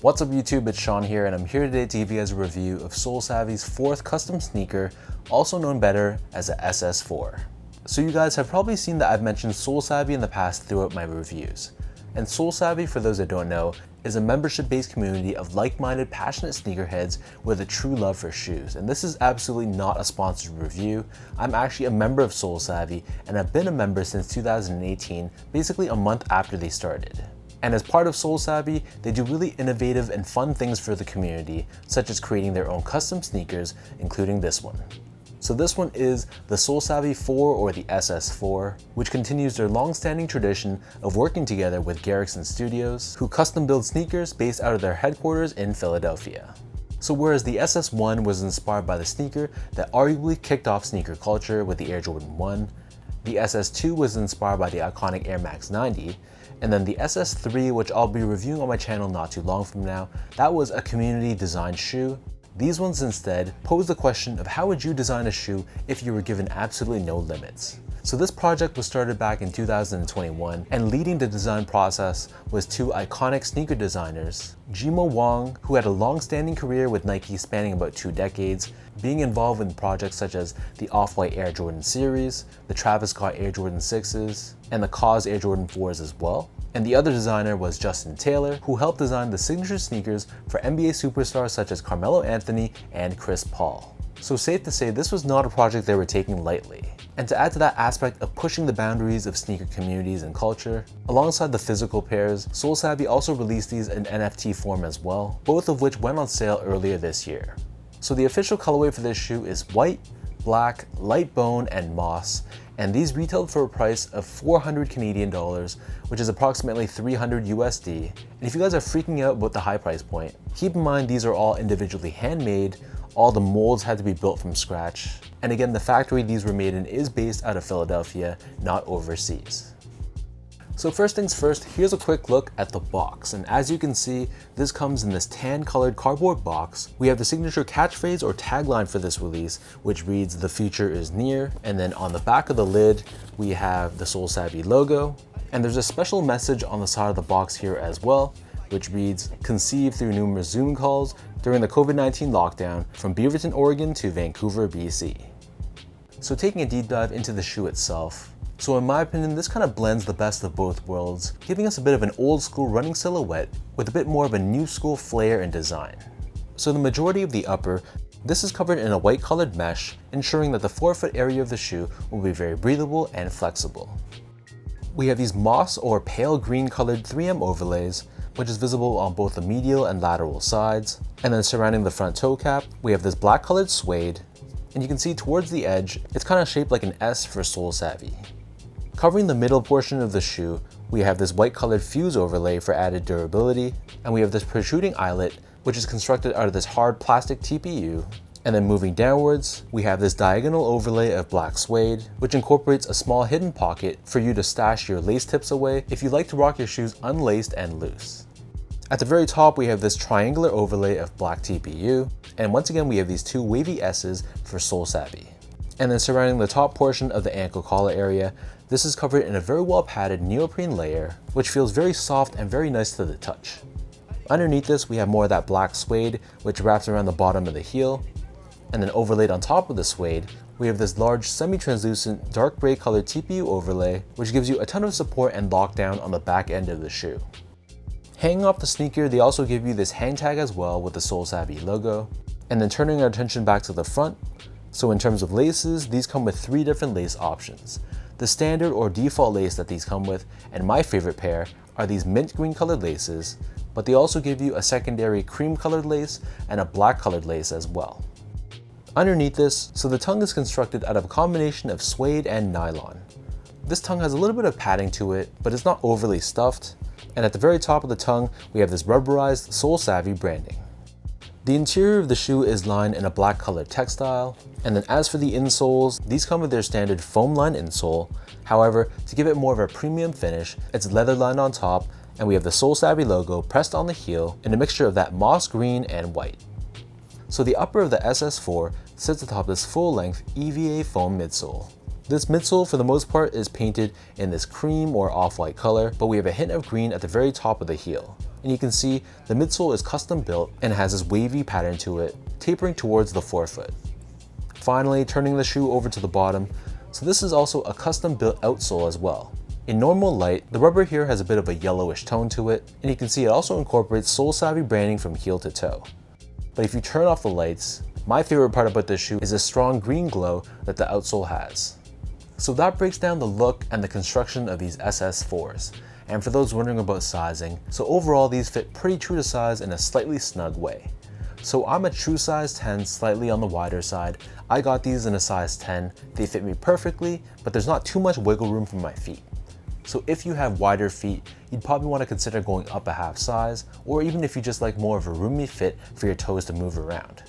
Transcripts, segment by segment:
What's up YouTube, it's Sean here, and I'm here today to give you guys a review of SoleSavy's fourth custom sneaker, also known better as the SS4. So you guys have probably seen that I've mentioned SoleSavy in the past throughout my reviews. And SoleSavy, for those that don't know, is a membership-based community of like-minded, passionate sneakerheads with a true love for shoes. And this is absolutely not a sponsored review. I'm actually a member of SoleSavy, and I've been a member since 2018, basically a month after they started. And as part of SoleSavy, they do really innovative and fun things for the community, such as creating their own custom sneakers, including this one. So this one is the SoleSavy 4 or the SS4, which continues their long-standing tradition of working together with Garrison Studios, who custom build sneakers based out of their headquarters in Philadelphia. So whereas the SS1 was inspired by the sneaker that arguably kicked off sneaker culture with the Air Jordan 1, the SS2 was inspired by the iconic Air Max 90, and then the SS3, which I'll be reviewing on my channel not too long from now, that was a community designed shoe. These ones instead pose the question of how would you design a shoe if you were given absolutely no limits. So this project was started back in 2021, and leading the design process was two iconic sneaker designers, Jimo Wong, who had a long-standing career with Nike spanning about 2 decades, being involved in projects such as the Off-White Air Jordan series, the Travis Scott Air Jordan 6s, and the Cause Air Jordan 4s as well. And the other designer was Justin Taylor, who helped design the signature sneakers for NBA superstars such as Carmelo Anthony and Chris Paul. So safe to say this was not a project they were taking lightly. And to add to that aspect of pushing the boundaries of sneaker communities and culture, alongside the physical pairs, SoleSavy also released these in NFT form as well, both of which went on sale earlier this year. So the official colorway for this shoe is white, black, light bone, and moss, and these retailed for a price of 400 Canadian dollars, which is approximately 300 USD. And if you guys are freaking out about the high price point, keep in mind these are all individually handmade. All the molds had to be built from scratch. And again, the factory these were made in is based out of Philadelphia, not overseas. So first things first, here's a quick look at the box. And as you can see, this comes in this tan colored cardboard box. We have the signature catchphrase or tagline for this release, which reads, "The future is near." And then on the back of the lid, we have the SoleSavy logo. And there's a special message on the side of the box here as well, which reads, "Conceived through numerous Zoom calls during the COVID-19 lockdown from Beaverton, Oregon to Vancouver, BC. So taking a deep dive into the shoe itself. So in my opinion, this kind of blends the best of both worlds, giving us a bit of an old school running silhouette with a bit more of a new school flair and design. So the majority of the upper, this is covered in a white colored mesh, ensuring that the forefoot area of the shoe will be very breathable and flexible. We have these moss or pale green colored 3M overlays, which is visible on both the medial and lateral sides. And then surrounding the front toe cap, we have this black colored suede, and you can see towards the edge, it's kind of shaped like an S for SoleSavy. Covering the middle portion of the shoe, we have this white colored fuse overlay for added durability, and we have this protruding eyelet, which is constructed out of this hard plastic TPU. And then moving downwards, we have this diagonal overlay of black suede, which incorporates a small hidden pocket for you to stash your lace tips away if you like to rock your shoes unlaced and loose. At the very top, we have this triangular overlay of black TPU, and once again we have these two wavy S's for SoleSavy. And then surrounding the top portion of the ankle collar area, this is covered in a very well padded neoprene layer, which feels very soft and very nice to the touch. Underneath this, we have more of that black suede, which wraps around the bottom of the heel. And then overlaid on top of the suede, we have this large semi-translucent dark gray colored TPU overlay, which gives you a ton of support and lockdown on the back end of the shoe. Hanging off the sneaker, they also give you this hang tag as well with the SoleSavy logo. And then turning our attention back to the front, so in terms of laces, these come with 3 different lace options. The standard or default lace that these come with, and my favorite pair, are these mint green colored laces, but they also give you a secondary cream colored lace and a black colored lace as well. Underneath this, so the tongue is constructed out of a combination of suede and nylon. This tongue has a little bit of padding to it, but it's not overly stuffed. And at the very top of the tongue, we have this rubberized SoleSavy branding. The interior of the shoe is lined in a black colored textile. And then as for the insoles, these come with their standard foam lined insole. However, to give it more of a premium finish, it's leather lined on top, and we have the SoleSavy logo pressed on the heel in a mixture of that moss green and white. So the upper of the SS4 sits atop this full-length EVA foam midsole. This midsole for the most part is painted in this cream or off-white color, but we have a hint of green at the very top of the heel. And you can see the midsole is custom built and has this wavy pattern to it, tapering towards the forefoot. Finally, turning the shoe over to the bottom, so this is also a custom built outsole as well. In normal light, the rubber here has a bit of a yellowish tone to it, and you can see it also incorporates SoleSavy branding from heel to toe. But if you turn off the lights, my favorite part about this shoe is the strong green glow that the outsole has. So that breaks down the look and the construction of these SS4s. And for those wondering about sizing, so overall these fit pretty true to size in a slightly snug way. So I'm a true size 10, slightly on the wider side. I got these in a size 10. They fit me perfectly, but there's not too much wiggle room for my feet. So if you have wider feet, you'd probably want to consider going up a half size, or even if you just like more of a roomy fit for your toes to move around.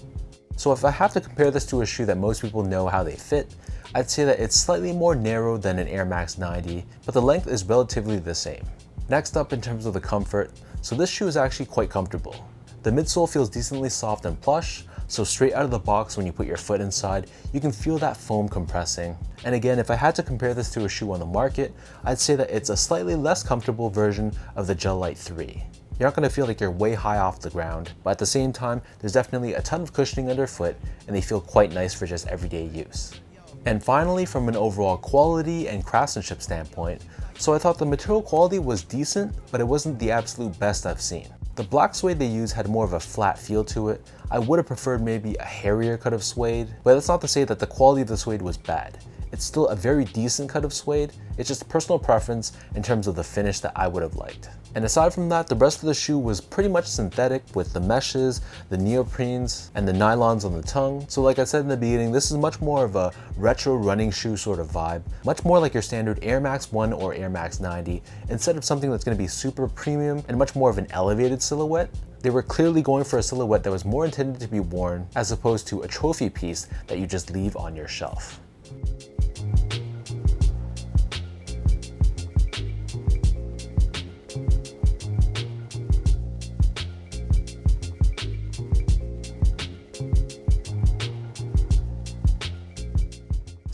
So if I have to compare this to a shoe that most people know how they fit, I'd say that it's slightly more narrow than an Air Max 90, but the length is relatively the same. Next up in terms of the comfort, so this shoe is actually quite comfortable. The midsole feels decently soft and plush, so straight out of the box when you put your foot inside, you can feel that foam compressing. And again, if I had to compare this to a shoe on the market, I'd say that it's a slightly less comfortable version of the Gel Lyte 3. You're not going to feel like you're way high off the ground, but at the same time, there's definitely a ton of cushioning underfoot, and they feel quite nice for just everyday use. And finally, from an overall quality and craftsmanship standpoint, so I thought the material quality was decent, but it wasn't the absolute best I've seen. The black suede they used had more of a flat feel to it. I would have preferred maybe a hairier cut of suede, but that's not to say that the quality of the suede was bad. It's still a very decent cut of suede. It's just personal preference in terms of the finish that I would have liked. And aside from that, the rest of the shoe was pretty much synthetic with the meshes, the neoprenes, and the nylons on the tongue. So like I said in the beginning, this is much more of a retro running shoe sort of vibe, much more like your standard Air Max 1 or Air Max 90, instead of something that's going to be super premium and much more of an elevated silhouette. They were clearly going for a silhouette that was more intended to be worn as opposed to a trophy piece that you just leave on your shelf.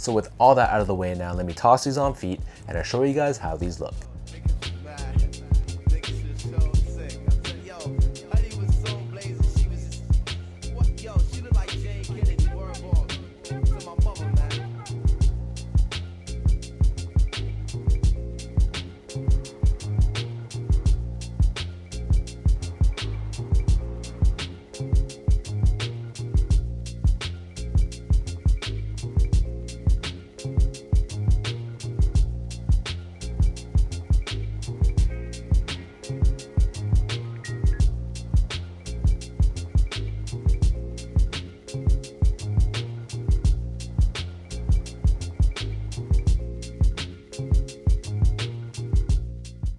So with all that out of the way now, let me toss these on feet and I'll show you guys how these look.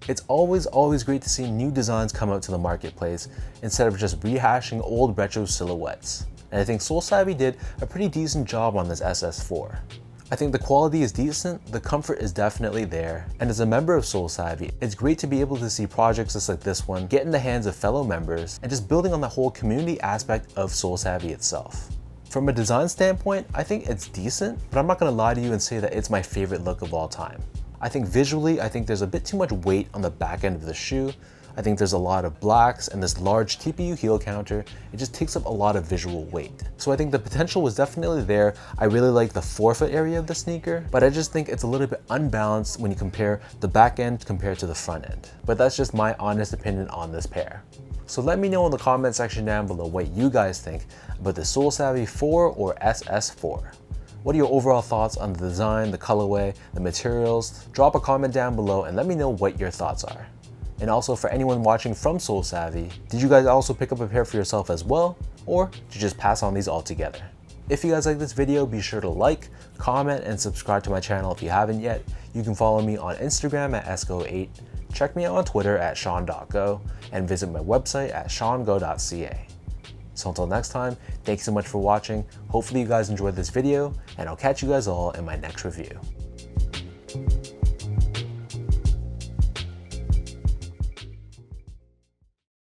It's always great to see new designs come out to the marketplace instead of just rehashing old retro silhouettes. And I think SoleSavy did a pretty decent job on this SS4. I think the quality is decent, the comfort is definitely there, and as a member of SoleSavy, it's great to be able to see projects just like this one get in the hands of fellow members and just building on the whole community aspect of SoleSavy itself. From a design standpoint, I think it's decent, but I'm not gonna lie to you and say that it's my favorite look of all time. I think visually, there's a bit too much weight on the back end of the shoe. I think there's a lot of blacks and this large TPU heel counter. It just takes up a lot of visual weight. So I think the potential was definitely there. I really like the forefoot area of the sneaker, but I just think it's a little bit unbalanced when you compare the back end compared to the front end. But that's just my honest opinion on this pair. So let me know in the comment section down below what you guys think about the SoleSavy 4 or SS4. What are your overall thoughts on the design, the colorway, the materials? Drop a comment down below and let me know what your thoughts are. And also for anyone watching from SoleSavy, did you guys also pick up a pair for yourself as well? Or did you just pass on these all together? If you guys like this video, be sure to like, comment, and subscribe to my channel if you haven't yet. You can follow me on Instagram at esco8, check me out on Twitter at sean.go, and visit my website at seango.ca. So until next time, thanks so much for watching. Hopefully you guys enjoyed this video, and I'll catch you guys all in my next review.